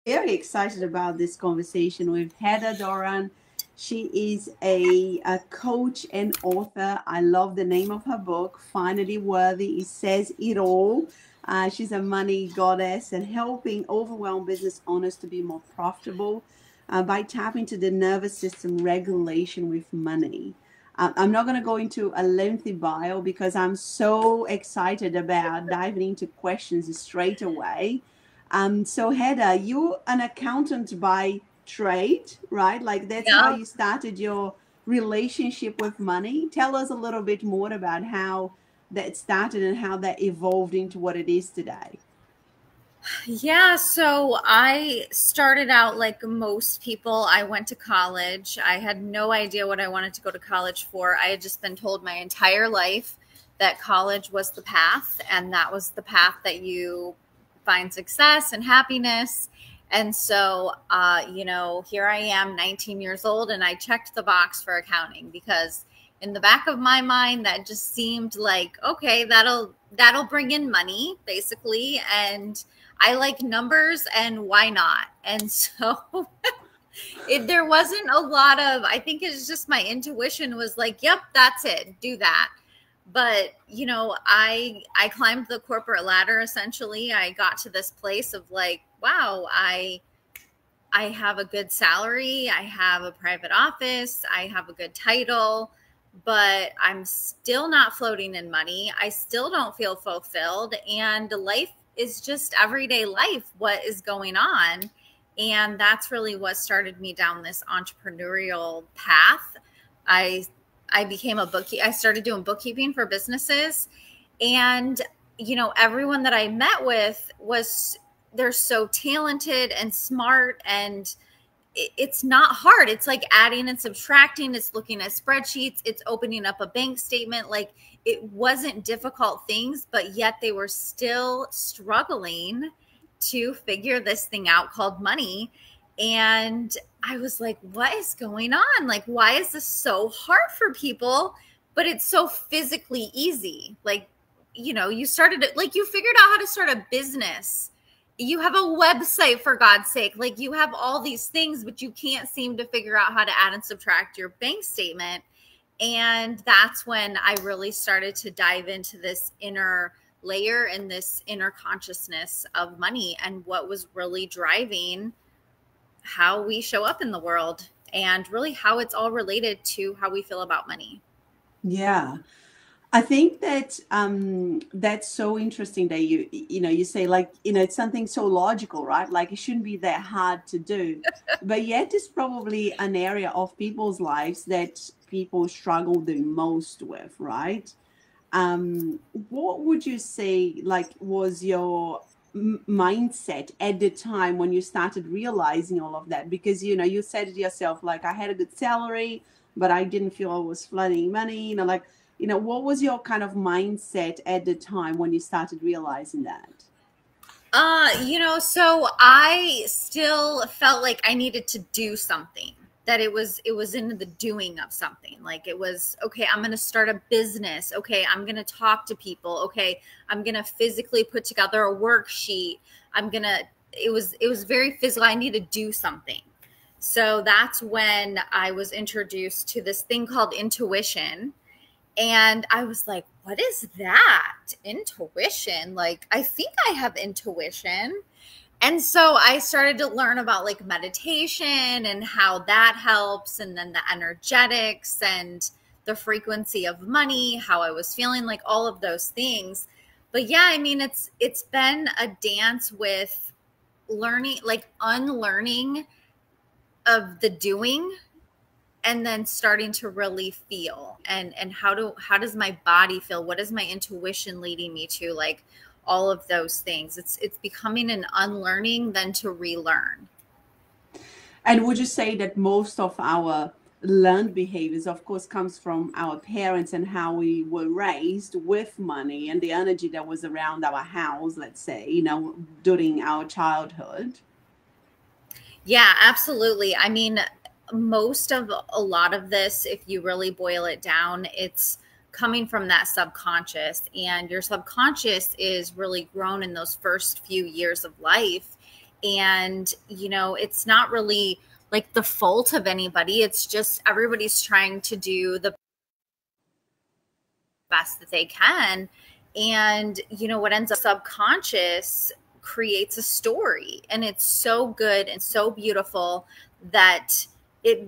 very excited about this conversation with Heather Doran. She is a coach and author. I love the name of her book, Finally Worthy. It says it all. She's a money goddess and helping overwhelmed business owners to be more profitable by tapping into the nervous system regulation with money. I'm not going to go into a lengthy bio because I'm so excited about diving into questions straight away. So Heather, you're an accountant by trade, right? Like that's how Yeah. you started your relationship with money. Tell us a little bit more about how that started and how that evolved into what it is today. Yeah, so I started out like most people. I went to college. I had no idea what I wanted to go to college for. I had just been told my entire life that college was the path, and that was the path that you find success and happiness. And so, here I am, 19 years old, and I checked the box for accounting because in the back of my mind, that just seemed like, okay, that'll bring in money, basically, and I like numbers, and why not? And so there wasn't a lot of, I think it's just my intuition was like, yep, that's it, do that. But, I climbed the corporate ladder, essentially. I got to this place of like, wow, I have a good salary. I have a private office. I have a good title, but I'm still not floating in money. I still don't feel fulfilled. And life is just everyday life. What is going on? And that's really what started me down this entrepreneurial path. I became a bookkeeper. I started doing bookkeeping for businesses. And, everyone that I met with they're so talented and smart, and it's not hard. It's like adding and subtracting. It's looking at spreadsheets. It's opening up a bank statement. Like, it wasn't difficult things, but yet they were still struggling to figure this thing out called money. And I was like, what is going on? Like, why is this so hard for people, but it's so physically easy? Like, you started it, like you figured out how to start a business. You have a website, for God's sake. Like, you have all these things, but you can't seem to figure out how to add and subtract your bank statement. And that's when I really started to dive into this inner layer and this inner consciousness of money and what was really driving how we show up in the world, and really how it's all related to how we feel about money. Yeah. I think that that's so interesting that you say, like, it's something so logical, right? Like, it shouldn't be that hard to do, but yet it's probably an area of people's lives that people struggle the most with, right? What would you say, like, was your mindset at the time when you started realizing all of that? Because you said it yourself, like, I had a good salary, but I didn't feel I was flooding money. Like, what was your kind of mindset at the time when you started realizing that? So I still felt like I needed to do something, that it was in the doing of something. Like, it was, okay, I'm going to start a business. Okay, I'm going to talk to people. Okay, I'm going to physically put together a worksheet. It was very physical. I need to do something. So that's when I was introduced to this thing called intuition. And I was like, what is that? Intuition? Like, I think I have intuition. And so I started to learn about like meditation and how that helps, and then the energetics and the frequency of money, how I was feeling, like all of those things. But yeah, I mean, it's been a dance with learning, like unlearning of the doing, and then starting to really feel and how does my body feel? What is my intuition leading me to? Like, all of those things. It's becoming an unlearning then to relearn. And would you say that most of our learned behaviors, of course, comes from our parents and how we were raised with money and the energy that was around our house, let's say, during our childhood? Yeah, absolutely. I mean, a lot of this, if you really boil it down, it's coming from that subconscious, and your subconscious is really grown in those first few years of life. And, you know, it's not really like the fault of anybody. It's just everybody's trying to do the best that they can. And, you know, what ends up subconscious creates a story, and it's so good and so beautiful that it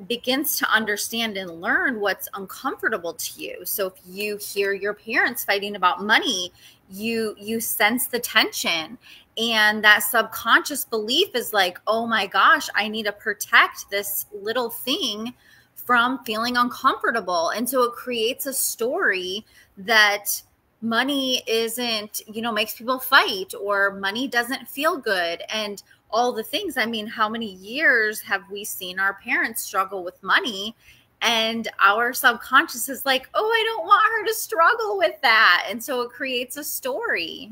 begins to understand and learn what's uncomfortable to you. So if you hear your parents fighting about money, you sense the tension, and that subconscious belief is like, oh my gosh, I need to protect this little thing from feeling uncomfortable. And so it creates a story that money isn't, you know, makes people fight, or money doesn't feel good, and all the things. I mean, how many years have we seen our parents struggle with money, and our subconscious is like, oh, I don't want her to struggle with that. And so it creates a story.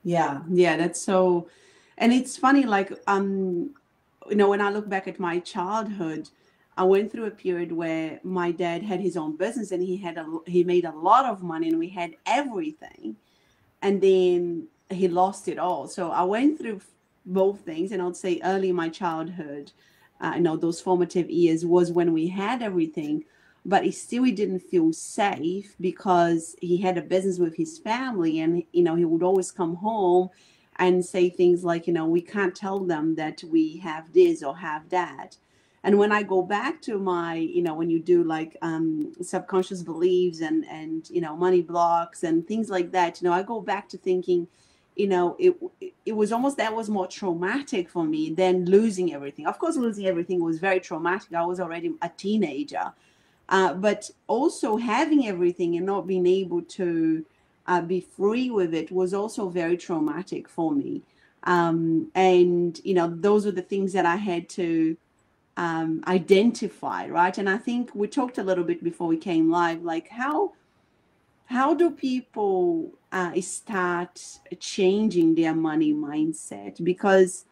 Yeah, yeah, that's so, and it's funny, like, you know, when I look back at my childhood, I went through a period where my dad had his own business, and he made a lot of money, and we had everything, and then he lost it all. So I went through both things, and I would say early in my childhood, you know, those formative years was when we had everything, but we didn't feel safe because he had a business with his family, and, you know, he would always come home and say things like, you know, we can't tell them that we have this or have that. And when I go back to my, you know, when you do like subconscious beliefs and, you know, money blocks and things like that, you know, I go back to thinking, you know, it was almost, that was more traumatic for me than losing everything. Of course, losing everything was very traumatic. I was already a teenager. But also having everything and not being able to be free with it was also very traumatic for me. And, you know, those are the things that I had to identify, right? And I think we talked a little bit before we came live, like how do people start changing their money mindset? Because,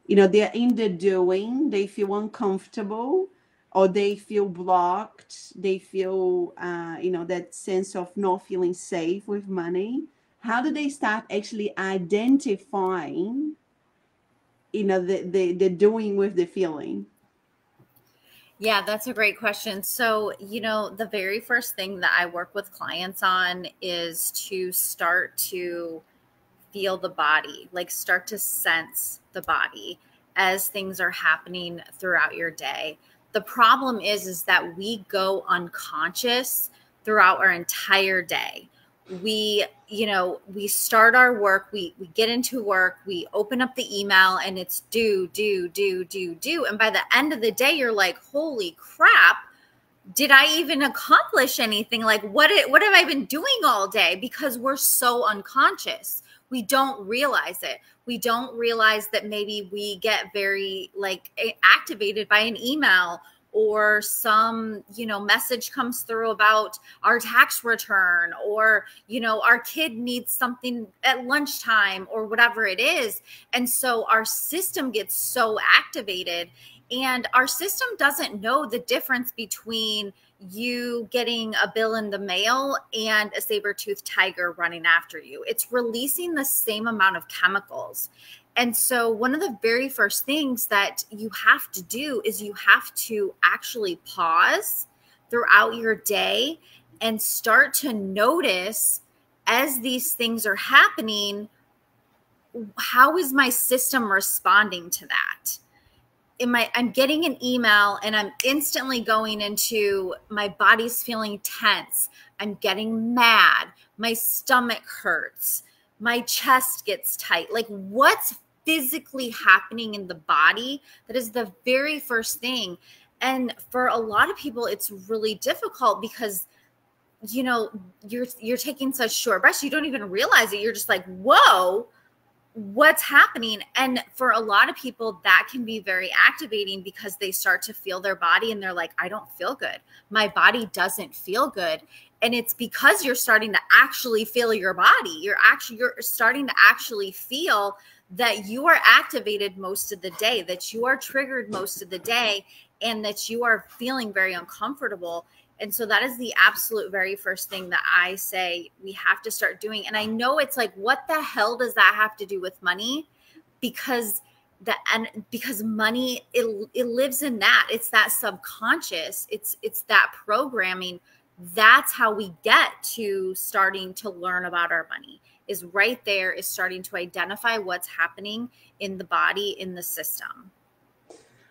you know, they're in the doing, they feel uncomfortable, or they feel blocked, they feel, you know, that sense of not feeling safe with money. How do they start actually identifying, you know, the doing with the feeling? Yeah, that's a great question. So, you know, the very first thing that I work with clients on is to start to feel the body, like start to sense the body as things are happening throughout your day. The problem is that we go unconscious throughout our entire day. We, you know, we start our work, we get into work, we open up the email, and it's do. And by the end of the day, you're like, holy crap, did I even accomplish anything? Like, what have I been doing all day? Because we're so unconscious. We don't realize it. We don't realize that maybe we get very like activated by an email, or some, you know, message comes through about our tax return, or, you know, our kid needs something at lunchtime, or whatever it is. And so our system gets so activated, and our system doesn't know the difference between you getting a bill in the mail and a saber-toothed tiger running after you. It's releasing the same amount of chemicals. And so one of the very first things that you have to do is you have to actually pause throughout your day and start to notice, as these things are happening, how is my system responding to that? I'm getting an email and I'm instantly going into, my body's feeling tense. I'm getting mad. My stomach hurts. My chest gets tight. Like, what's physically happening in the body? That is the very first thing. And for a lot of people, it's really difficult because, you know, you're taking such short breaths. You don't even realize it. You're just like, whoa, what's happening? And for a lot of people, that can be very activating because they start to feel their body and they're like, I don't feel good. My body doesn't feel good. And it's because you're starting to actually feel your body. You're starting to actually feel that you are activated most of the day, that you are triggered most of the day, and that you are feeling very uncomfortable. And so that is the absolute very first thing that I say we have to start doing. And I know it's like, what the hell does that have to do with money? Because that, and because money, it lives in that. It's that subconscious. It's that programming. That's how we get to starting to learn about our money, is right there, is starting to identify what's happening in the body, in the system.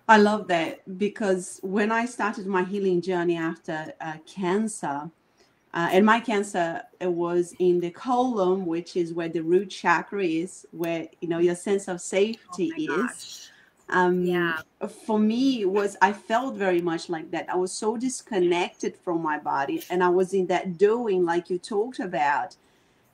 I love that, because when I started my healing journey after cancer, and my cancer, it was in the colon, which is where the root chakra is, where, you know, your sense of safety is. Yeah. For me, I felt very much like that. I was so disconnected from my body, and I was in that doing, like you talked about.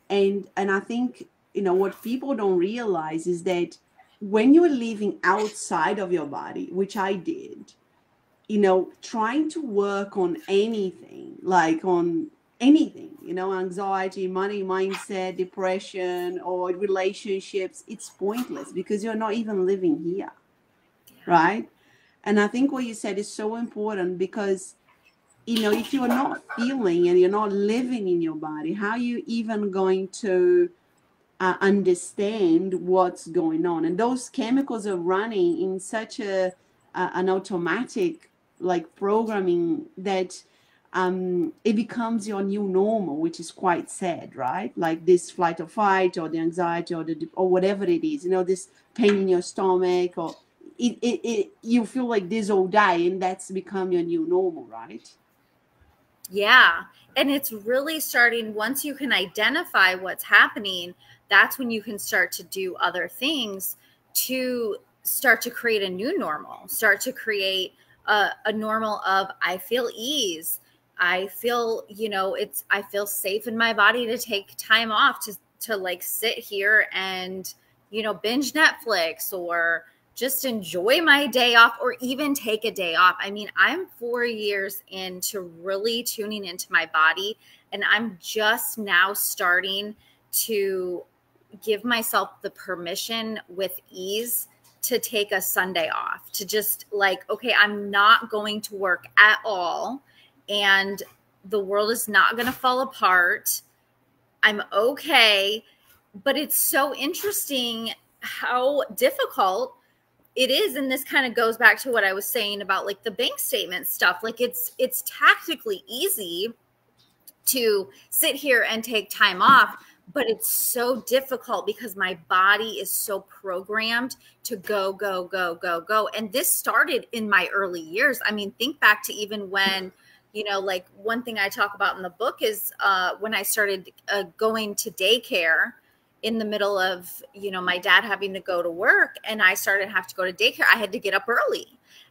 And I think, you know, what people don't realize is that when you're living outside of your body, which I did, you know, trying to work on anything, like on anything, you know, anxiety, money, mindset, depression, or relationships, it's pointless, because you're not even living here. Right? And I think what you said is so important, because, you know, if you're not feeling and you're not living in your body, how are you even going to understand what's going on? And those chemicals are running in such an automatic, like, programming that it becomes your new normal, which is quite sad, right? Like this flight or fight, or the anxiety, or whatever it is, you know, this pain in your stomach, or you feel like this all day, and that's become your new normal, right? Yeah. And it's really starting, once you can identify what's happening, that's when you can start to do other things to start to create a new normal, start to create a normal of, I feel ease. I feel, you know, I feel safe in my body to take time off to like sit here and, you know, binge Netflix, or just enjoy my day off, or even take a day off. I mean, I'm 4 years into really tuning into my body, and I'm just now starting to give myself the permission with ease to take a Sunday off, to just like, okay, I'm not going to work at all, and the world is not going to fall apart. I'm okay. But it's so interesting how difficult it is. And this kind of goes back to what I was saying about like the bank statement stuff. Like it's tactically easy to sit here and take time off, but it's so difficult because my body is so programmed to go, go, go, go, go. And this started in my early years. I mean, think back to even when, you know, like one thing I talk about in the book is when I started going to daycare in the middle of, you know, my dad having to go to work, and I started to have to go to daycare. I had to get up early,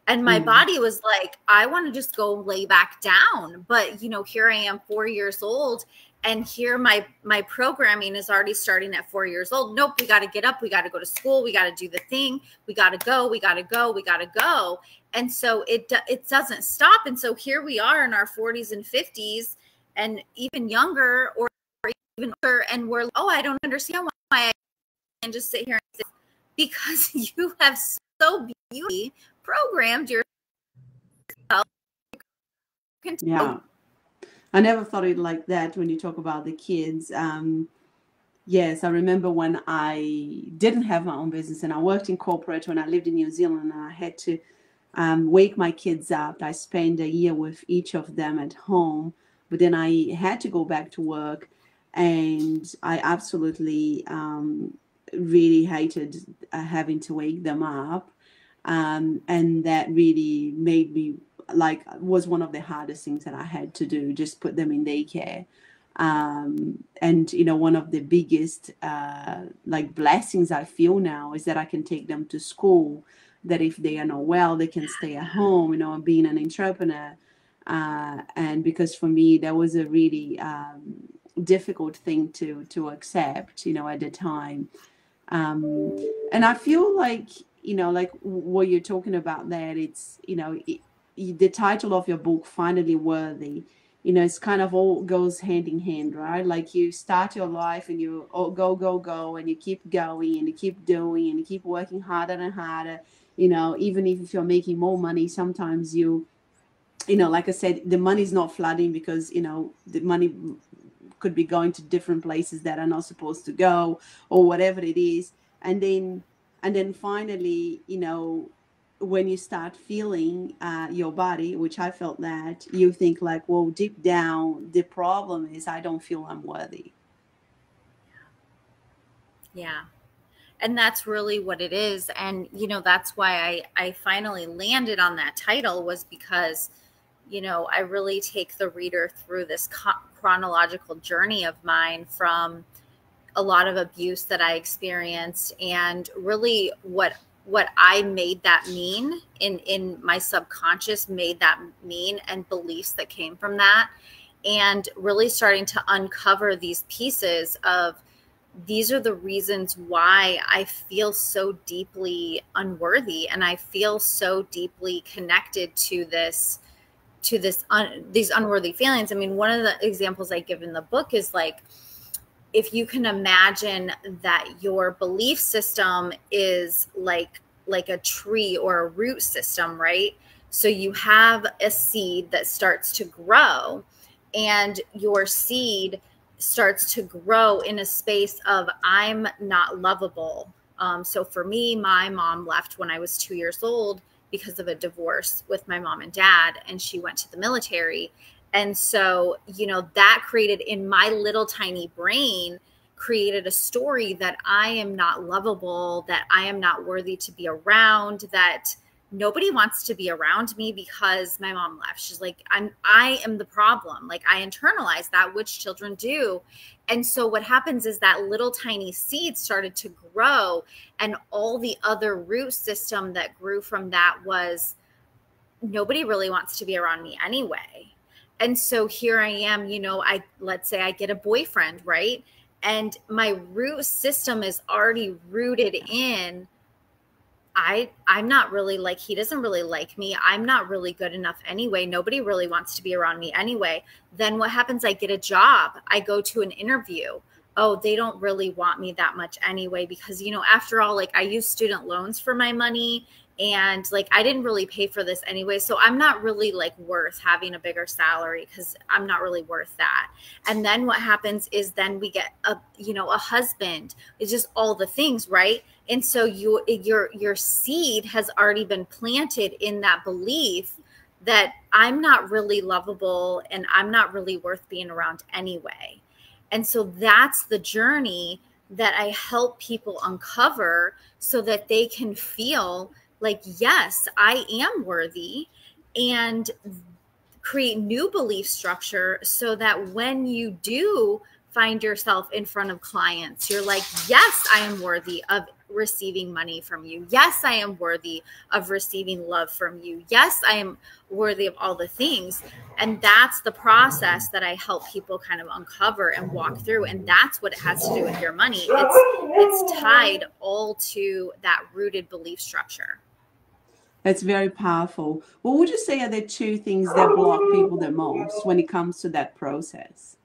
and my body was like, I want to just go lay back down. But, you know, here I am 4 years old, and here my programming is already starting at 4 years old. Nope, we got to get up. We got to go to school. We got to do the thing. We got to go. We got to go. We got to go. And so it doesn't stop. And so here we are in our 40s and 50s, and even younger, or even older, and we're like, oh, I don't understand why I can just sit here and sit, because you have so beautifully programmed yourself. Yeah, I never thought it like that when you talk about the kids. Yes, I remember when I didn't have my own business and I worked in corporate when I lived in New Zealand, and I had to wake my kids up. I spent a year with each of them at home, but then I had to go back to work. And I absolutely really hated having to wake them up. And that really made me, like, was one of the hardest things that I had to do, just put them in daycare. And, you know, one of the biggest, like, blessings I feel now is that I can take them to school, that if they are not well, they can stay at home, you know, and being an entrepreneur. And because for me, that was a really difficult thing to accept, you know, at the time. And I feel like, you know, like what you're talking about there, it's, you know, the title of your book, Finally Worthy, you know, it's kind of all goes hand in hand, right? Like you start your life and you go, go, go, and you keep going and you keep doing and you keep working harder and harder, you know, even if you're making more money, sometimes you know, like I said, the money's not flooding because, you know, the money could be going to different places that are not supposed to go, or whatever it is. And then And then finally, when you start feeling your body, which I felt, that you think like, well, deep down, the problem is I don't feel I'm worthy. Yeah. And that's really what it is. And, that's why I finally landed on that title, was because, I really take the reader through this chronological journey of mine, from a lot of abuse that I experienced, and really what I made that mean in my subconscious, made that mean, and beliefs that came from that. And really starting to uncover these pieces of, these are the reasons why I feel so deeply unworthy, and I feel so deeply connected to these unworthy feelings. I mean, one of the examples I give in the book is like, if you can imagine that your belief system is like a tree or a root system, right? So you have a seed that starts to grow, and your seed starts to grow in a space of, I'm not lovable. So for me, my mom left when I was 2 years old because of a divorce with my mom and dad, and she went to the military. And so, that created, in my little tiny brain, created a story that I am not lovable, that I am not worthy to be around, that nobody wants to be around me because my mom left. She's like, I am the problem. Like, I internalize that, which children do. And so what happens is that little tiny seed started to grow, and all the other root system that grew from that was, nobody really wants to be around me anyway. And so here I am, let's say I get a boyfriend, right? And my root system is already rooted in, I'm not really like, he doesn't really like me. I'm not really good enough anyway. Nobody really wants to be around me anyway. Then what happens? I get a job. I go to an interview. Oh, they don't really want me that much anyway, because, after all, like, I use student loans for my money, and like, I didn't really pay for this anyway. So I'm not really like worth having a bigger salary, because I'm not really worth that. And then what happens is, then we get a husband. It's just all the things, right? And so your seed has already been planted in that belief that I'm not really lovable, and I'm not really worth being around anyway. And so that's the journey that I help people uncover, so that they can feel like, yes, I am worthy, and create new belief structure, so that when you do find yourself in front of clients, you're like, yes, I am worthy of receiving money from you. Yes, I am worthy of receiving love from you. Yes, I am worthy of all the things. And that's the process that I help people kind of uncover and walk through. And that's what it has to do with your money. It's tied all to that rooted belief structure. That's very powerful. What would you say are the two things that block people the most when it comes to that process?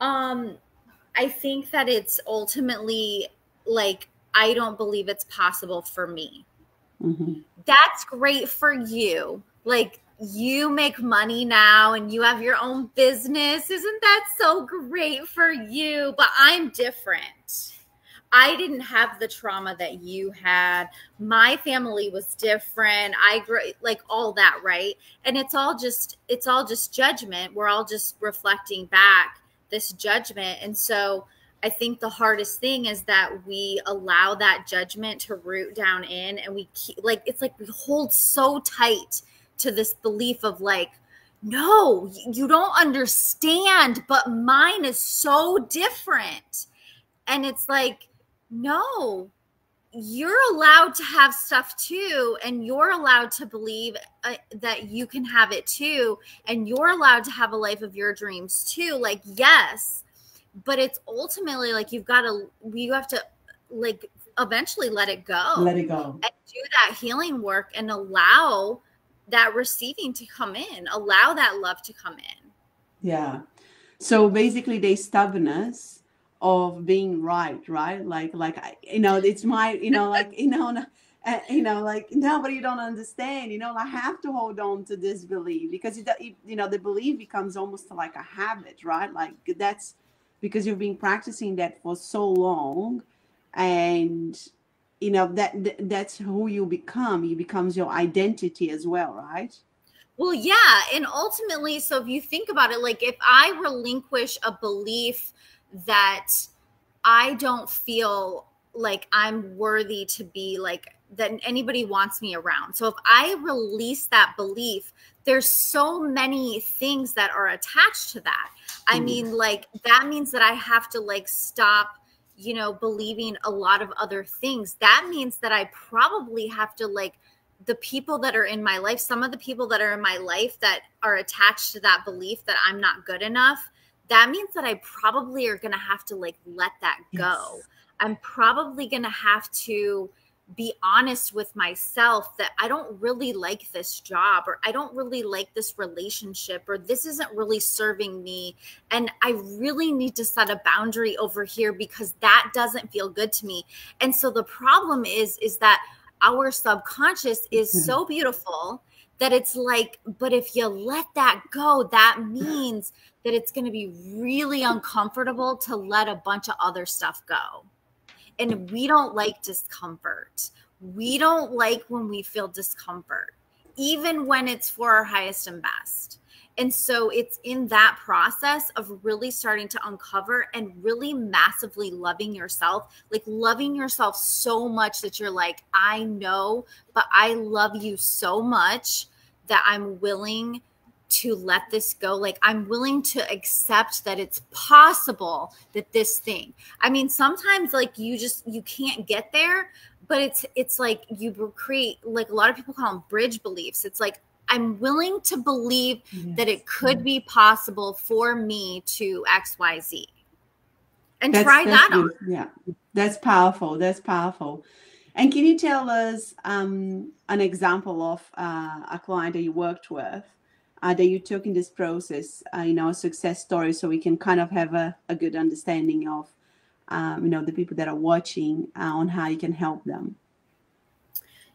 I think that it's ultimately like, I don't believe it's possible for me. Mm-hmm. That's great for you. Like, you make money now and you have your own business. Isn't that so great for you? But I'm different. I didn't have the trauma that you had. My family was different. I grew, like, all that, right? And it's all just judgment. We're all just reflecting back this judgment. And so I think the hardest thing is that we allow that judgment to root down in, and we keep, like, it's like we hold so tight to this belief of like, no, you don't understand, but mine is so different. And it's like, no, you're allowed to have stuff too, and you're allowed to believe that you can have it too, and you're allowed to have a life of your dreams too. Like, yes, but it's ultimately like, you have to like eventually let it go and do that healing work, and allow that receiving to come in, allow that love to come in. Yeah. So basically, the stubbornness of being right, like it's my, like, like, no, but you don't understand, I have to hold on to this belief, because the belief becomes almost like a habit, right? Like, that's because you've been practicing that for so long, And that's who you become. You becomes your identity as well, right? Well, yeah. And ultimately, so if you think about it, like if I relinquish a belief that I don't feel like I'm worthy to be like that anybody wants me around. So if I release that belief, there's so many things that are attached to that. I mean, like that means that I have to like stop, believing a lot of other things. That means that I probably have to like the people that are in my life, some of the people that are in my life that are attached to that belief that I'm not good enough, that means that I probably are going to have to like let that go. Yes. I'm probably going to have to be honest with myself that I don't really like this job, or I don't really like this relationship, or this isn't really serving me. And I really need to set a boundary over here because that doesn't feel good to me. And so the problem is that our subconscious is so beautiful that it's like, but if you let that go, that means that it's going to be really uncomfortable to let a bunch of other stuff go. And we don't like discomfort. We don't like when we feel discomfort, even when it's for our highest and best. And so it's in that process of really starting to uncover and really massively loving yourself, like loving yourself so much that you're like, I know, but I love you so much that I'm willing to let this go. Like I'm willing to accept that it's possible that this thing, I mean, sometimes like you can't get there, but it's like you create, like a lot of people call them bridge beliefs. It's like, I'm willing to believe that it could be possible for me to XYZ and try that on. Yeah, that's powerful. That's powerful. And can you tell us an example of a client that you worked with that you took in this process, a success story, so we can kind of have a good understanding of, the people that are watching on how you can help them?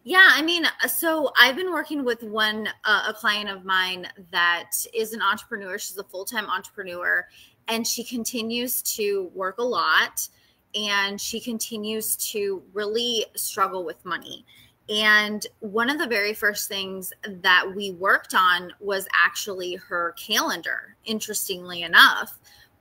Yeah, I mean, so I've been working with a client of mine that is an entrepreneur. She's a full-time entrepreneur, and she continues to work a lot, and she continues to really struggle with money. And one of the very first things that we worked on was actually her calendar. Interestingly enough,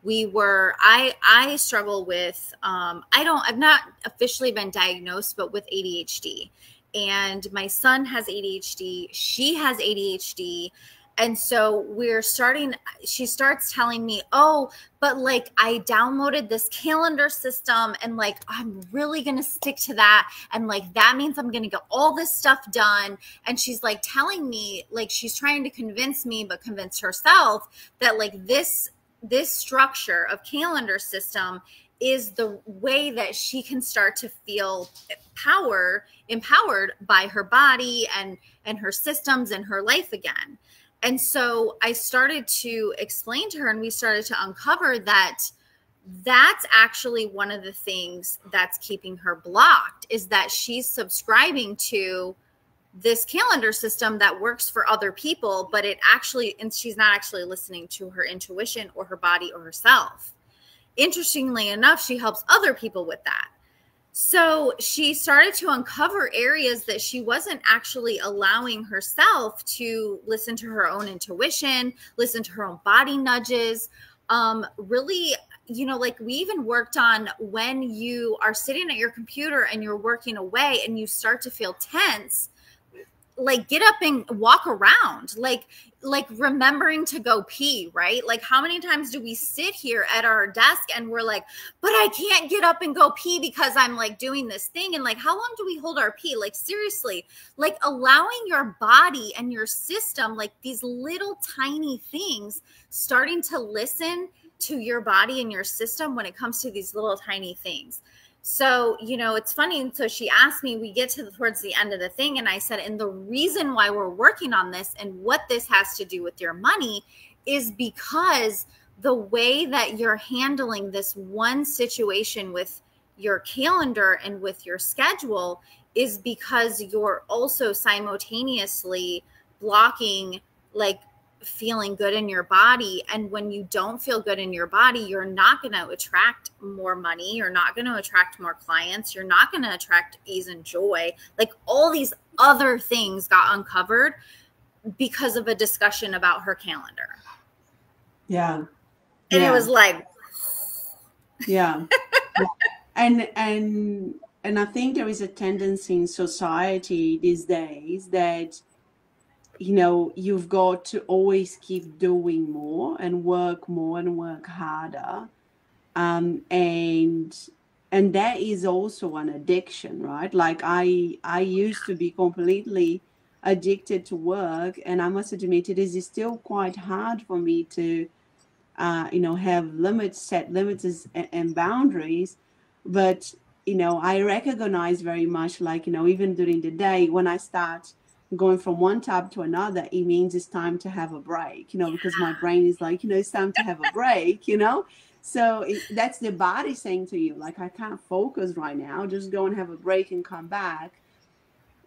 I struggle with, I've not officially been diagnosed, but with ADHD. And my son has ADHD. She has ADHD. And so she starts telling me, oh, but like I downloaded this calendar system and like, I'm really going to stick to that. And like, that means I'm going to get all this stuff done. And she's like telling me, like, she's trying to convince me, but convince herself that like this structure of calendar system is the way that she can start to feel empowered by her body and her systems and her life again. And so I started to explain to her, and we started to uncover that that's actually one of the things that's keeping her blocked, is that she's subscribing to this calendar system that works for other people, but she's not actually listening to her intuition or her body or herself. Interestingly enough, she helps other people with that. So she started to uncover areas that she wasn't actually allowing herself to listen to her own intuition, listen to her own body nudges. Really, like we even worked on when you are sitting at your computer and you're working away and you start to feel tense, like get up and walk around, like remembering to go pee, right? Like how many times do we sit here at our desk and we're like, but I can't get up and go pee because I'm like doing this thing. And like, how long do we hold our pee? Like seriously, like allowing your body and your system, like these little tiny things, starting to listen to your body and your system when it comes to these little tiny things. So, it's funny. And so she asked me, we get towards the end of the thing. And I said, and the reason why we're working on this and what this has to do with your money is because the way that you're handling this one situation with your calendar and with your schedule is because you're also simultaneously blocking like feeling good in your body. And when you don't feel good in your body, you're not going to attract more money. You're not going to attract more clients. You're not going to attract ease and joy. Like all these other things got uncovered because of a discussion about her calendar. Yeah. And it was like, yeah. And I think there is a tendency in society these days that, you know, you've got to always keep doing more and work harder. And that is also an addiction, right? Like I used to be completely addicted to work, and I must admit it is still quite hard for me to, you know, have set limits and boundaries. But, you know, I recognize very much, like, you know, even during the day when I start going from one tab to another, it means it's time to have a break, you know, because my brain is like, you know, it's time to have a break, you know. So that's the body saying to you, like, I can't focus right now, just go and have a break and come back.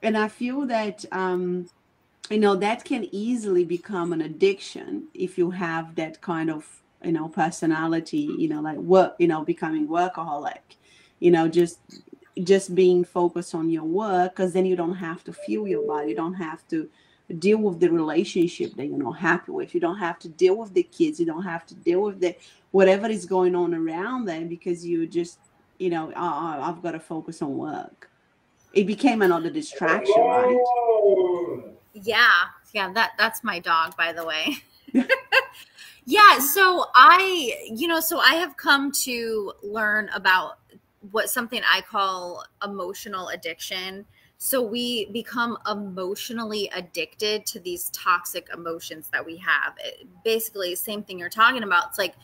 And I feel that, you know, that can easily become an addiction if you have that kind of, you know, personality, you know, like work, you know, becoming workaholic, you know, just being focused on your work, because then you don't have to feel your body. You don't have to deal with the relationship that you're not happy with. You don't have to deal with the kids. You don't have to deal with the whatever is going on around them, because you just, you know, I've got to focus on work. It became another distraction, right? Yeah, that's my dog, by the way. Yeah, so I have come to learn about what something I call emotional addiction. So we become emotionally addicted to these toxic emotions that we have. Basically, same thing you're talking about. It's like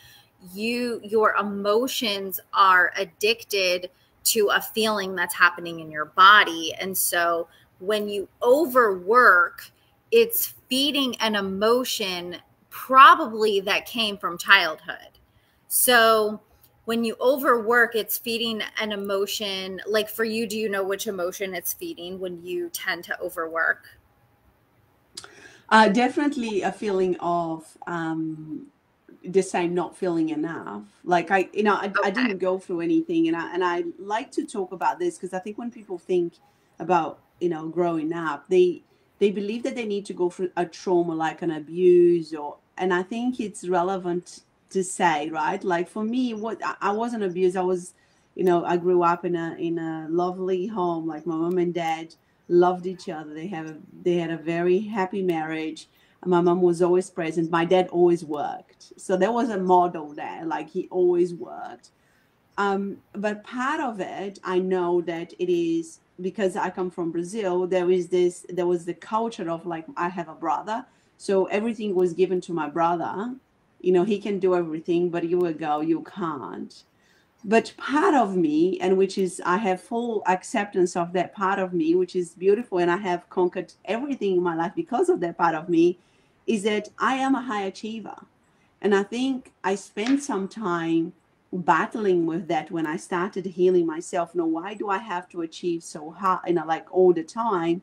your emotions are addicted to a feeling that's happening in your body. And so when you overwork, it's feeding an emotion probably that came from childhood. So when you overwork, it's feeding an emotion. Like for you, do you know which emotion it's feeding when you tend to overwork? Definitely a feeling of the same, not feeling enough. Like I didn't go through anything, and I like to talk about this because I think when people think about, you know, growing up, they believe that they need to go through a trauma like an abuse, and I think it's relevant to say, right? Like for me, I wasn't abused. I was, you know, I grew up in a lovely home. Like my mom and dad loved each other. They had a very happy marriage. My mom was always present. My dad always worked. So there was a model there. Like he always worked. But part of it, I know that it is because I come from Brazil. There was the culture of like, I have a brother. So everything was given to my brother. You know, he can do everything, but you a girl, you can't. But part of me, and which is, I have full acceptance of that part of me, which is beautiful, and I have conquered everything in my life because of that part of me, is that I am a high achiever. And I think I spent some time battling with that when I started healing myself. No, why do I have to achieve so hard, you know, like all the time?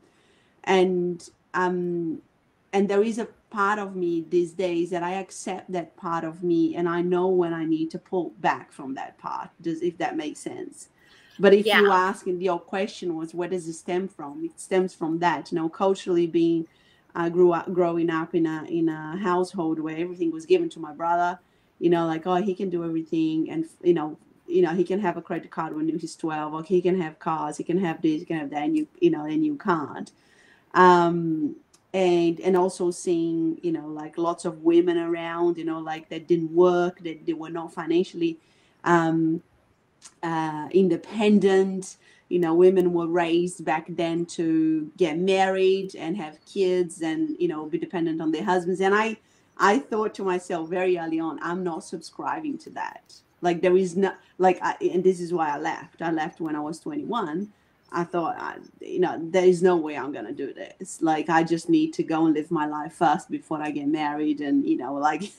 And there is a part of me these days that I accept that part of me, and I know when I need to pull back from that part, if that makes sense. But if you ask, and your question was, where does it stem from? It stems from that, you know, culturally being, growing up in a household where everything was given to my brother, you know, like, oh, he can do everything, and you know, he can have a credit card when he's 12, or he can have cars, he can have this, he can have that, and you can't. And also seeing, you know, like lots of women around, you know, like that didn't work, that they were not financially independent. You know, women were raised back then to get married and have kids and, you know, be dependent on their husbands. And I thought to myself very early on, I'm not subscribing to that. Like there is no, like, and this is why I left. I left when I was 21. I thought, you know, there is no way I'm going to do this. Like, I just need to go and live my life first before I get married. And, you know, like,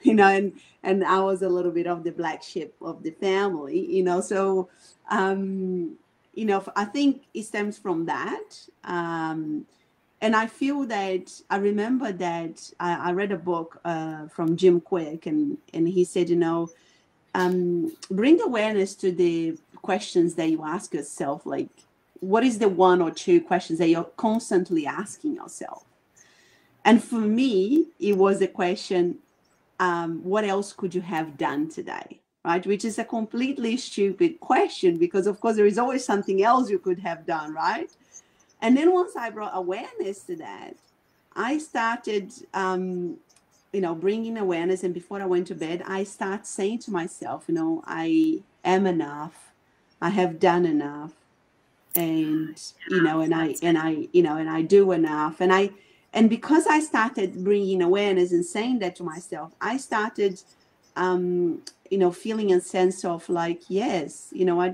you know, and I was a little bit of the black sheep of the family, you know. So, you know, I think it stems from that. and I feel that I remember that I read a book from Jim Quick, and he said, you know, bring awareness to the questions that you ask yourself. Like, what is the one or two questions that you're constantly asking yourself? And for me, it was a question, what else could you have done today? Right? Which is a completely stupid question, because of course there is always something else you could have done, right? And then once I brought awareness to that, I started, you know, bringing awareness. And before I went to bed, I start saying to myself, you know, I am enough. I have done enough. And, you know, and I do enough. And because I started bringing awareness and saying that to myself, I started, you know, feeling a sense of like, yes, you know,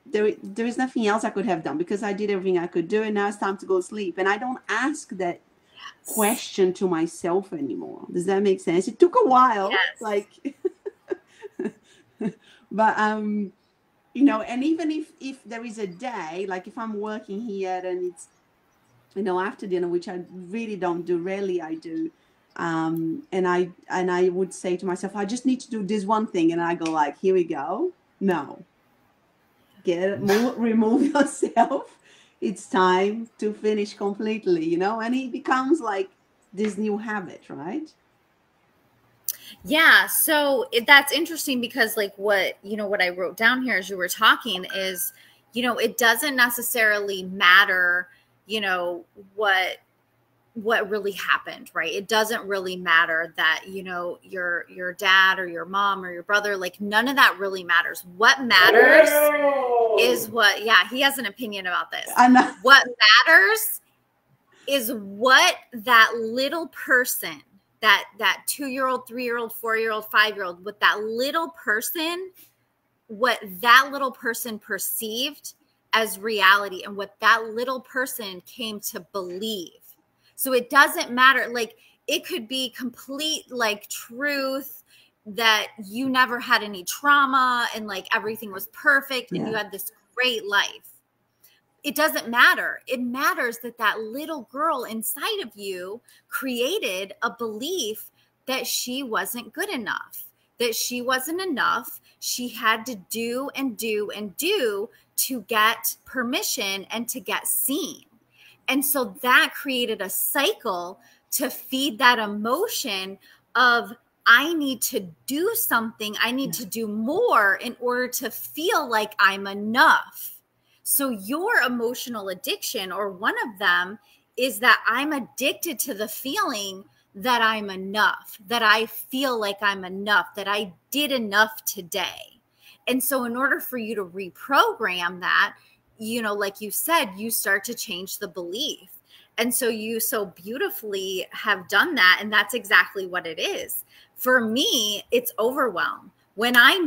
there is nothing else I could have done, because I did everything I could do, and now it's time to go sleep. And I don't ask that question to myself anymore. Does that make sense? It took a while, like, but you know, and even if there is a day, like if I'm working here and it's, you know, after dinner, which I really don't do, rarely I do, and I would say to myself, I just need to do this one thing, and I go like, here we go. No. Remove yourself. It's time to finish completely, you know, and it becomes like this new habit, right? Yeah. So that's interesting, because like what I wrote down here as you were talking is, you know, it doesn't necessarily matter, you know, what really happened, right? It doesn't really matter that, you know, your dad or your mom or your brother, like none of that really matters. What matters is what, yeah, he has an opinion about this. What matters is what that little person, that 2-year-old, 3-year-old, 4-year-old, 5-year-old, what that little person perceived as reality, and what that little person came to believe. So it doesn't matter. Like, it could be complete like truth that you never had any trauma and like everything was perfect and you had this great life. It doesn't matter. It matters that that little girl inside of you created a belief that she wasn't good enough, that she wasn't enough. She had to do and do and do to get permission and to get seen. And so that created a cycle to feed that emotion of, I need to do something. I need to do more in order to feel like I'm enough. So your emotional addiction, or one of them, is that I'm addicted to the feeling that I'm enough, that I feel like I'm enough, that I did enough today. And so in order for you to reprogram that, you know, like you said, you start to change the belief. And so you so beautifully have done that. And that's exactly what it is. For me, it's overwhelm. When I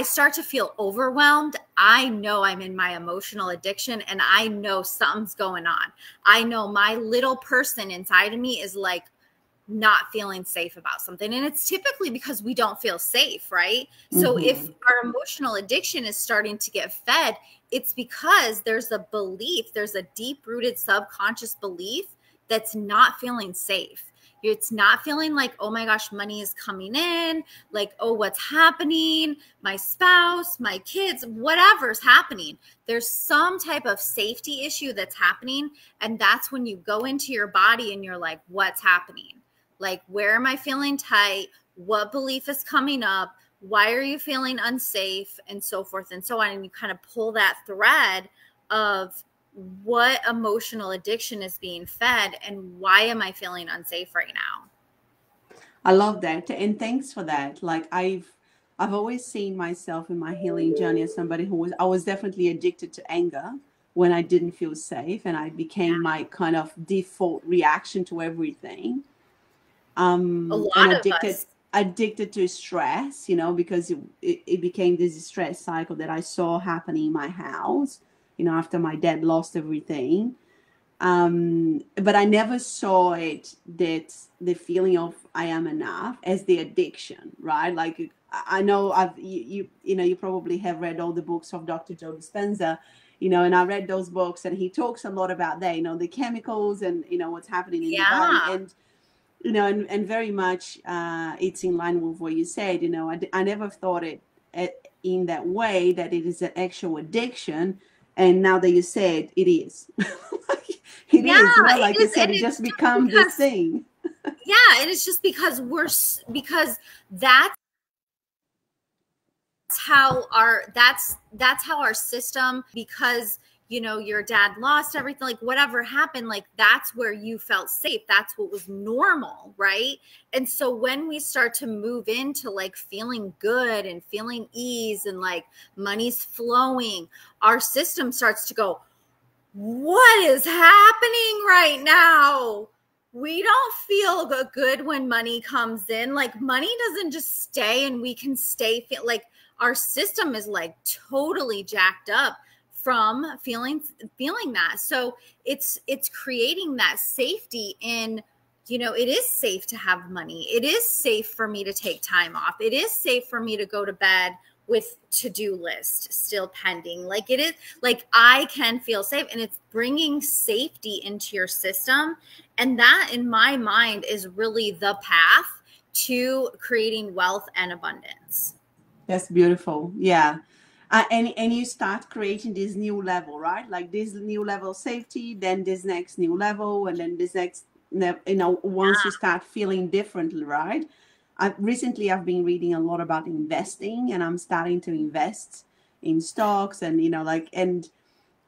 start to feel overwhelmed, I know I'm in my emotional addiction, and I know something's going on. I know my little person inside of me is like not feeling safe about something. And it's typically because we don't feel safe, right? So if our emotional addiction is starting to get fed, it's because there's a belief, there's a deep-rooted subconscious belief that's not feeling safe. It's not feeling like, oh my gosh, money is coming in, like, oh, what's happening? My spouse, my kids, whatever's happening. There's some type of safety issue that's happening. And that's when you go into your body and you're like, what's happening? Like, where am I feeling tight? What belief is coming up? Why are you feeling unsafe? And so forth and so on. And you kind of pull that thread of what emotional addiction is being fed and why am I feeling unsafe right now? I love that. And thanks for that. Like, I've always seen myself in my healing journey as somebody I was definitely addicted to anger when I didn't feel safe, and I became my kind of default reaction to everything. Addicted to stress, you know, because it became this stress cycle that I saw happening in my house, you know, after my dad lost everything. But I never saw it, that the feeling of I am enough, as the addiction, right? Like, I know you probably have read all the books of Dr. Joe Dispenza, and I read those books, and he talks a lot about that, the chemicals and, what's happening in the body. And, and very much it's in line with what you said. I never thought it in that way, that it is an actual addiction. And now that you said it is, it is, like you said, it just becomes this thing. Yeah, and it's just because that's how our system, because your dad lost everything, like whatever happened, like that's where you felt safe. That's what was normal, right? And so when we start to move into like feeling good and feeling ease and like money's flowing, our system starts to go, what is happening right now? We don't feel good when money comes in. Like money doesn't just stay and we can stay like our system is like totally jacked up from feeling that. So it's creating that safety in, it is safe to have money. It is safe for me to take time off. It is safe for me to go to bed with to-do list still pending. Like it is, like I can feel safe, and it's bringing safety into your system. And that in my mind is really the path to creating wealth and abundance. That's beautiful. Yeah. And you start creating this new level, right? Like this new level of safety, then this next new level, and then this next, once you start feeling differently, right? Recently I've been reading a lot about investing, and I'm starting to invest in stocks, and, and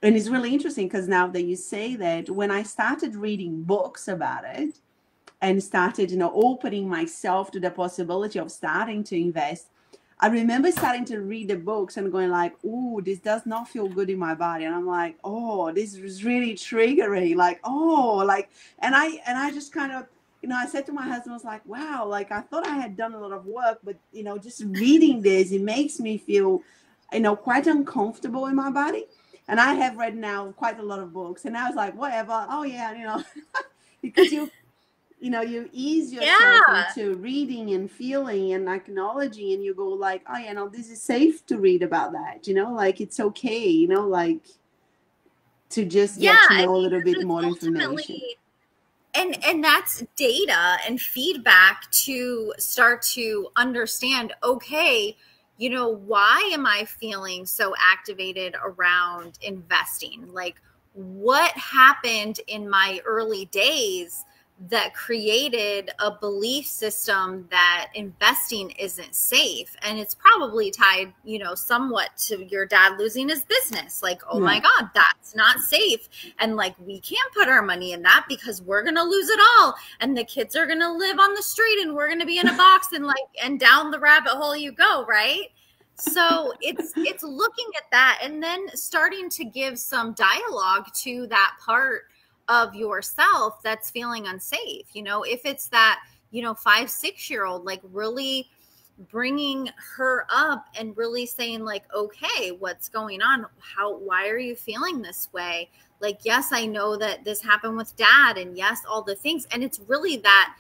it's really interesting because now that you say that, when I started reading books about it and started, opening myself to the possibility of starting to invest, I remember starting to read the books and going like, "Oh, this does not feel good in my body," and I'm like, "Oh, this is really triggering." Like, "Oh," like, and I just kind of, I said to my husband, I was like, "Wow," like I thought I had done a lot of work, but just reading this, it makes me feel, quite uncomfortable in my body. And I have read now quite a lot of books, and I was like, "Whatever." Oh yeah, because you ease yourself into reading and feeling and acknowledging, and you go like, "Oh yeah, no, this is safe to read about that." Like it's okay, like to just get to know a little bit more information. And that's data and feedback to start to understand, okay, why am I feeling so activated around investing? Like what happened in my early days that created a belief system that investing isn't safe? And it's probably tied, somewhat to your dad losing his business. Like, oh my God, that's not safe. And like, we can't put our money in that because we're going to lose it all. And the kids are going to live on the street and we're going to be in a box and down the rabbit hole you go. Right. So it's looking at that and then starting to give some dialogue to that part of yourself that's feeling unsafe. If it's that, 5-6-year-old, like really bringing her up and really saying like, okay, what's going on? Why are you feeling this way? Like, yes, I know that this happened with dad, and yes, all the things. And it's really that,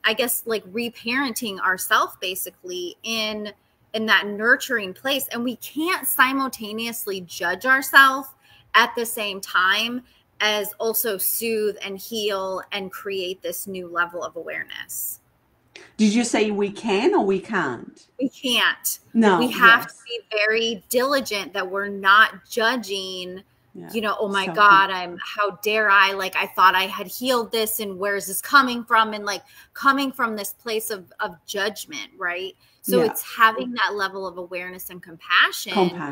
I guess, like reparenting ourselves basically in that nurturing place. And we can't simultaneously judge ourselves at the same time as also soothe and heal and create this new level of awareness. Did you say we can or we can't? We can't. No. We have to be very diligent that we're not judging, oh my God, how dare I, like, I thought I had healed this, and where's this coming from? And like coming from this place of judgment, right? So it's having that level of awareness and compassion.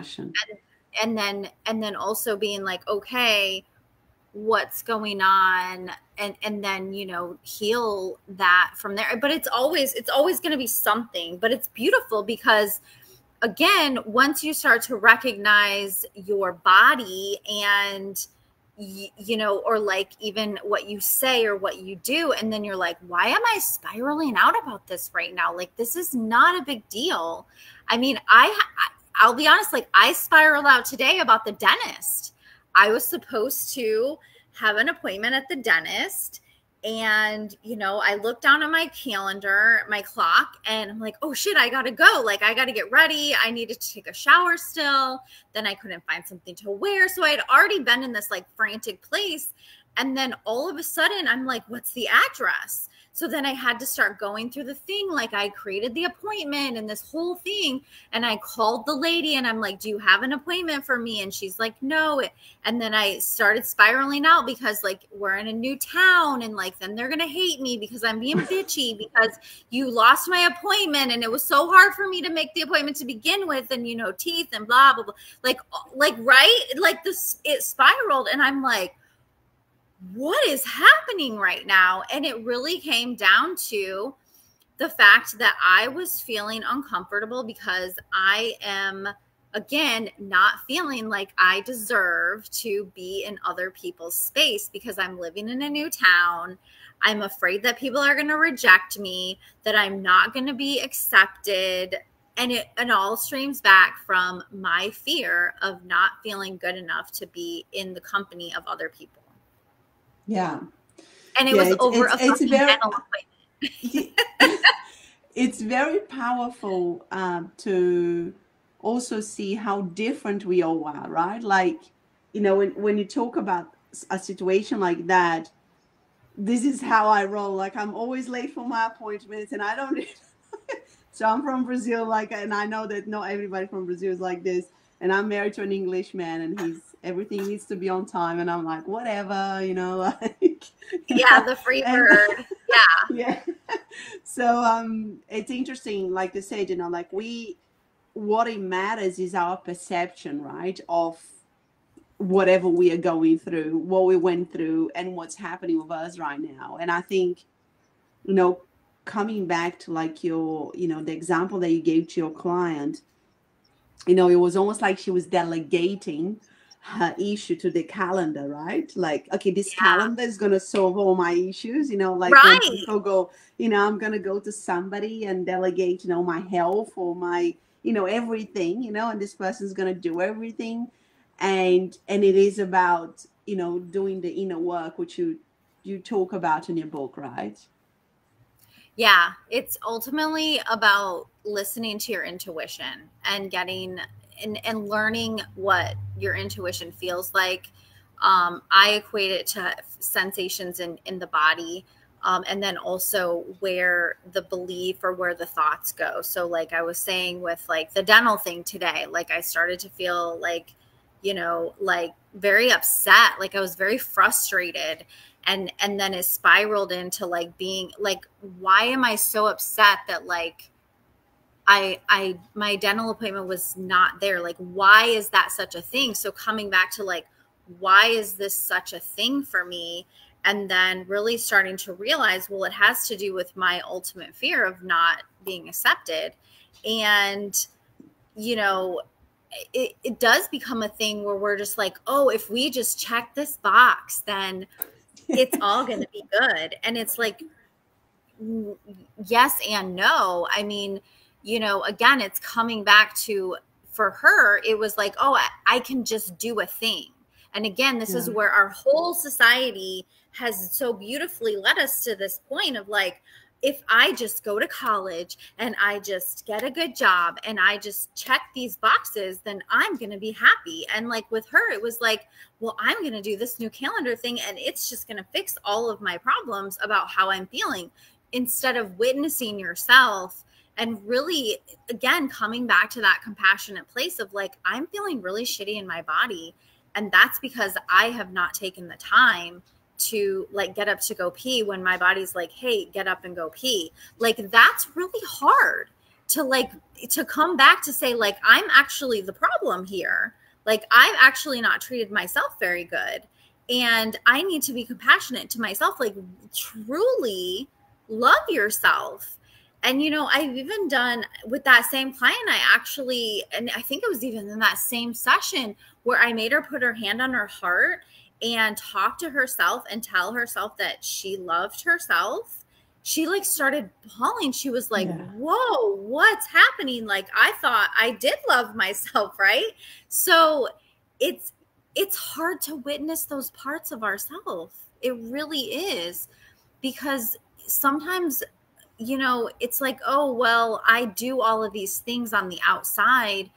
And then also being like, okay, what's going on, and then heal that from there. But it's always going to be something. But it's beautiful because, again, once you start to recognize your body and or like even what you say or what you do, and then you're like, why am I spiraling out about this right now? Like, this is not a big deal. I mean, I'll be honest, like I spiraled out today about the dentist. I was supposed to have an appointment at the dentist, And, you know, I look down at my calendar, my clock, and I'm like, oh shit, I gotta go. Like, I gotta get ready. I needed to take a shower still. Then I couldn't find something to wear. So I had already been in this like frantic place. And then all of a sudden I'm like, what's the address? So then I had to start going through the thing. Like, I created the appointment and this whole thing. And I called the lady and I'm like, do you have an appointment for me? And she's like, no. And then I started spiraling out because like we're in a new town and like then they're going to hate me because I'm being bitchy because you lost my appointment. And it was so hard for me to make the appointment to begin with. And, you know, teeth and blah, blah, blah. Like, right? Like this, it spiraled. And I'm like, what is happening right now? And it really came down to the fact that I was feeling uncomfortable because I am, again, not feeling like I deserve to be in other people's space because I'm living in a new town. I'm afraid that people are going to reject me, that I'm not going to be accepted. And it all streams back from my fear of not feeling good enough to be in the company of other people. Yeah. And it was over a fucking dental appointment. It's very powerful to also see how different we all are, right? Like, you know, when you talk about a situation like that, this is how I roll. Like, I'm always late for my appointments and I don't so I'm from Brazil, like, and I know that not everybody from Brazil is like this. And I'm married to an English man and everything needs to be on time. And I'm like, whatever, you know, like. Yeah, the free bird. Yeah. Yeah. So it's interesting, like I said, you know, like what it matters is our perception, right, of whatever we are going through, what we went through, and what's happening with us right now. And I think, you know, coming back to like your, you know, the example that you gave to your client, you know, it was almost like she was delegating her issue to the calendar, right? Like, okay, this calendar is going to solve all my issues, you know, like when people go, you know, I'm going to go to somebody and delegate, you know, my health or my, you know, everything, you know, and this person's going to do everything. And it is about, you know, doing the inner work, which you talk about in your book, right? Yeah, it's ultimately about listening to your intuition and getting and learning what your intuition feels like. I equate it to sensations in the body, and then also where the belief or where the thoughts go. So like I was saying with like the dental thing today, like I started to feel like, you know, like very upset, like I was very frustrated. And then it spiraled into like being like, why am I so upset that like my dental appointment was not there? Like, why is that such a thing? So coming back to like, why is this such a thing for me? And then really starting to realize, well, it has to do with my ultimate fear of not being accepted. And, you know, it does become a thing where we're just like, oh, if we just check this box, then it's all going to be good. And it's like, yes and no. I mean, you know, again, it's coming back to, for her, it was like, oh, I can just do a thing. And again, this is where our whole society has so beautifully led us to this point of like, if I just go to college and I just get a good job and I just check these boxes, then I'm going to be happy. And like with her, it was like, well, I'm going to do this new calendar thing and it's just going to fix all of my problems about how I'm feeling, instead of witnessing yourself and really, again, coming back to that compassionate place of like, I'm feeling really shitty in my body. And that's because I have not taken the time to like get up to go pee when my body's like, hey, get up and go pee. Like, that's really hard to come back to say, like, I'm actually the problem here. Like, I've actually not treated myself very good. And I need to be compassionate to myself, like truly love yourself. And, you know, I've even done with that same client, and I think it was even in that same session where I made her put her hand on her heart and talk to herself and tell herself that she loved herself. She like started bawling. She was like, whoa, what's happening? Like, I thought I did love myself, right? So it's hard to witness those parts of ourselves. It really is. because sometimes, you know, it's like, oh, well, I do all of these things on the outside,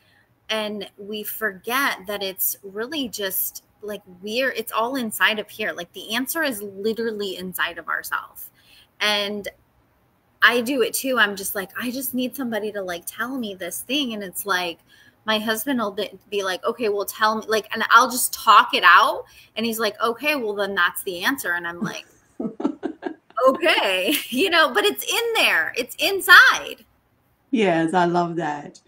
and we forget that it's really just like it's all inside of here. Like the answer is literally inside of ourselves. And I do it too. I'm just like, I just need somebody to like tell me this thing. And it's like, my husband will be like, okay, well, tell me, like, and I'll just talk it out. And he's like, okay, well, then that's the answer. And I'm like, okay, you know, but it's in there. It's inside. Yes, I love that.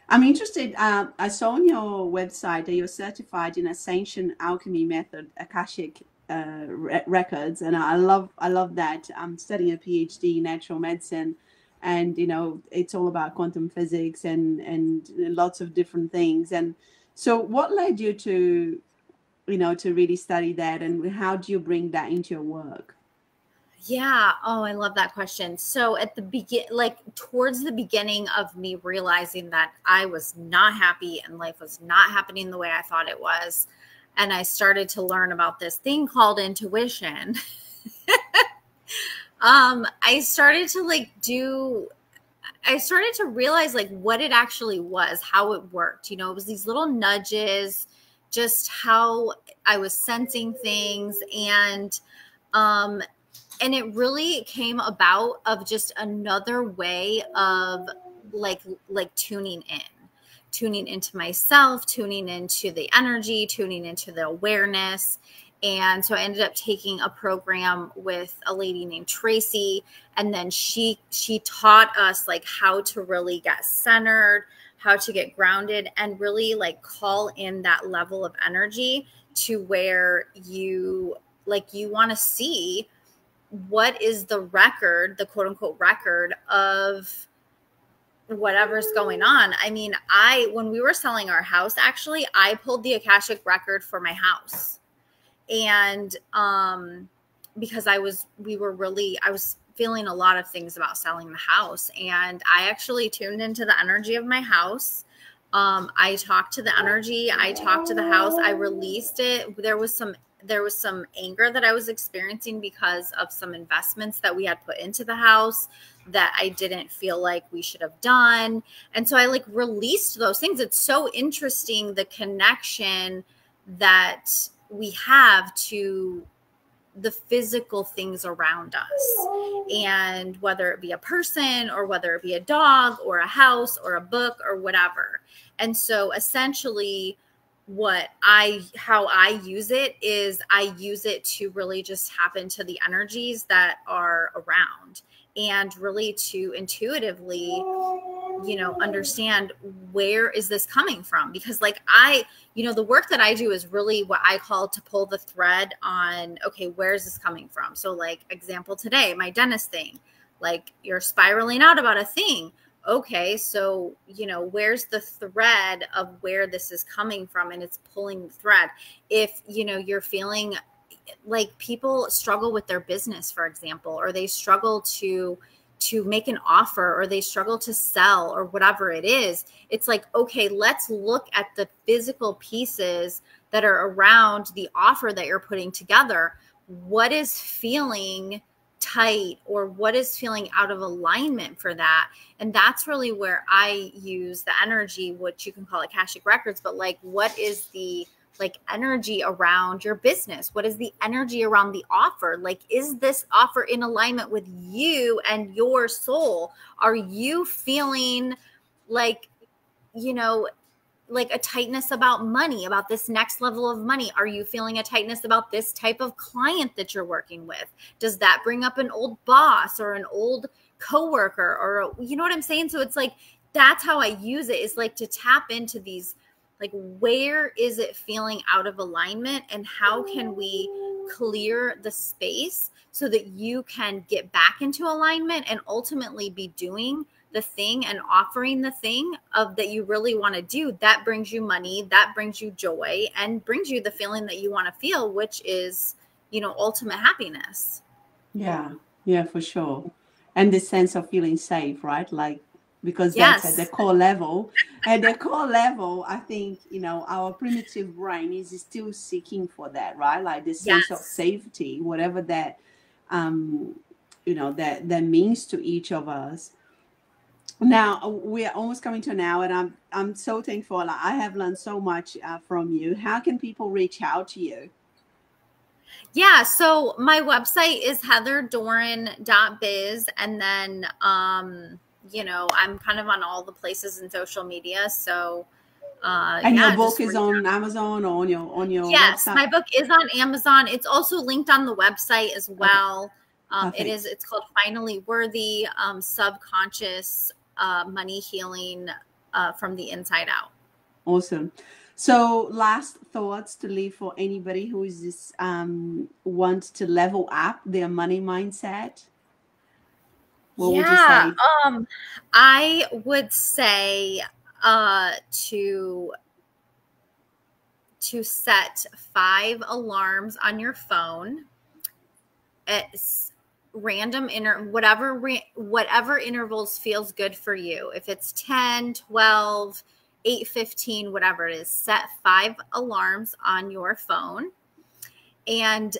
I'm interested. I saw on your website that you're certified in Ascension Alchemy Method, Akashic records, and I love that. I'm studying a PhD in natural medicine, and you know it's all about quantum physics and lots of different things. And so, what led you to, you know, to really study that, and how do you bring that into your work? Yeah. Oh, I love that question. So at the like towards the beginning of me realizing that I was not happy and life was not happening the way I thought it was, and I started to learn about this thing called intuition. I started to realize like what it actually was, how it worked. You know, it was these little nudges, just how I was sensing things, and it really came about of just another way of like tuning into myself, tuning into the energy, tuning into the awareness. And so I ended up taking a program with a lady named Tracy. And then she taught us like how to really get centered, how to get grounded, and really like call in that level of energy to where you want to see what is the record, the quote unquote record of whatever's going on. I mean, when we were selling our house, actually, I pulled the Akashic record for my house. And because I was feeling a lot of things about selling the house. And I actually tuned into the energy of my house. I talked to the energy. I talked to the house. I released it. There was some anger that I was experiencing because of some investments that we had put into the house that I didn't feel like we should have done. And so I like released those things. It's so interesting, the connection that we have to the physical things around us, and whether it be a person or whether it be a dog or a house or a book or whatever. And so essentially how I use it is I use it to really just tap into the energies that are around, and really to intuitively, you know, understand where is this coming from? Because like the work that I do is really what I call to pull the thread on, okay, where is this coming from? So like example today, my dentist thing, like you're spiraling out about a thing. Okay, so, you know, where's the thread of where this is coming from? And it's pulling the thread. If, you know, you're feeling like people struggle with their business, for example, or they struggle to make an offer, or they struggle to sell, or whatever it is, it's like, okay, let's look at the physical pieces that are around the offer that you're putting together. What is feeling tight, or what is feeling out of alignment for that? And that's really where I use the energy, which you can call Akashic records, but like, what is the like energy around your business? What is the energy around the offer? Like, is this offer in alignment with you and your soul? Are you feeling like, you know, like a tightness about money, about this next level of money? Are you feeling a tightness about this type of client that you're working with? Does that bring up an old boss or an old coworker, or, you know what I'm saying? So it's like, that's how I use it, is like to tap into these, like, where is it feeling out of alignment, and how can we clear the space so that you can get back into alignment and ultimately be doing the thing and offering the thing that you really want to do, that brings you money, that brings you joy, and brings you the feeling that you want to feel, which is, you know, ultimate happiness. Yeah, for sure. And the sense of feeling safe, right? Like, because Yes. that's at the core level. At the core level, I think, you know, our primitive brain is still seeking for that, right? Like the sense of Yes. safety, whatever that you know, that means to each of us. Now we are almost coming to an hour, and I'm so thankful. I have learned so much from you. How can people reach out to you? Yeah, so my website is heatherdoran.biz, and then you know, I'm kind of on all the places in social media. So and yeah, your book is on Amazon or on your yes, website? my book is on Amazon. It's also linked on the website as well. Okay. It's called Finally Worthy, Subconscious Money Healing from the Inside Out. Awesome. So last thoughts to leave for anybody who is just wants to level up their money mindset. What would you say? I would say to set 5 alarms on your phone at random whatever intervals feels good for you. If it's 10, 12, 8:15, whatever it is, set 5 alarms on your phone. And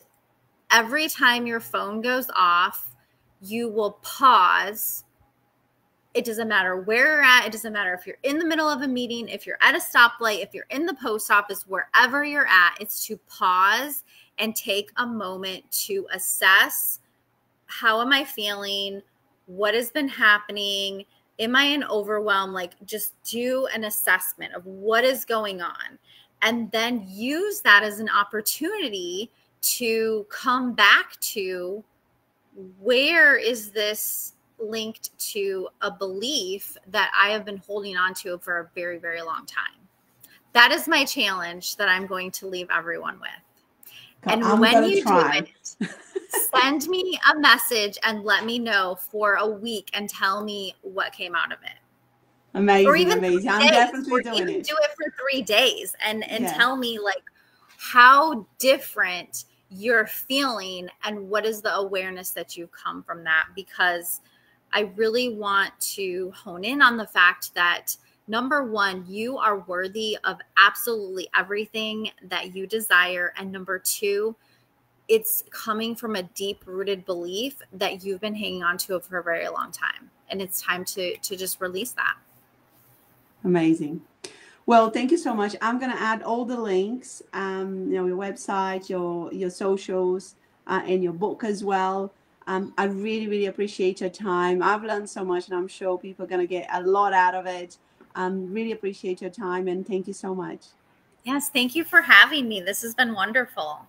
every time your phone goes off, you will pause. It doesn't matter where you're at. It doesn't matter if you're in the middle of a meeting, if you're at a stoplight, if you're in the post office, wherever you're at, it's to pause and take a moment to assess, how am I feeling? What has been happening? Am I in overwhelm? Like, just do an assessment of what is going on, and then use that as an opportunity to come back to, where is this linked to a belief that I have been holding on to for a very, very long time. That is my challenge that I'm going to leave everyone with. And when you do it, send me a message and let me know for a week and tell me what came out of it. Amazing, or even amazing. I'm definitely doing it. Do it for 3 days and tell me like how different you're feeling and what is the awareness that you've come from that. Because I really want to hone in on the fact that, number one, you are worthy of absolutely everything that you desire. And number two, it's coming from a deep-rooted belief that you've been hanging on to for a very long time. And it's time to just release that. Amazing. Well, thank you so much. I'm going to add all the links, you know, your website, your socials, and your book as well. I really, really appreciate your time. I've learned so much, and I'm sure people are going to get a lot out of it. Really appreciate your time, and thank you so much. Yes, thank you for having me. This has been wonderful.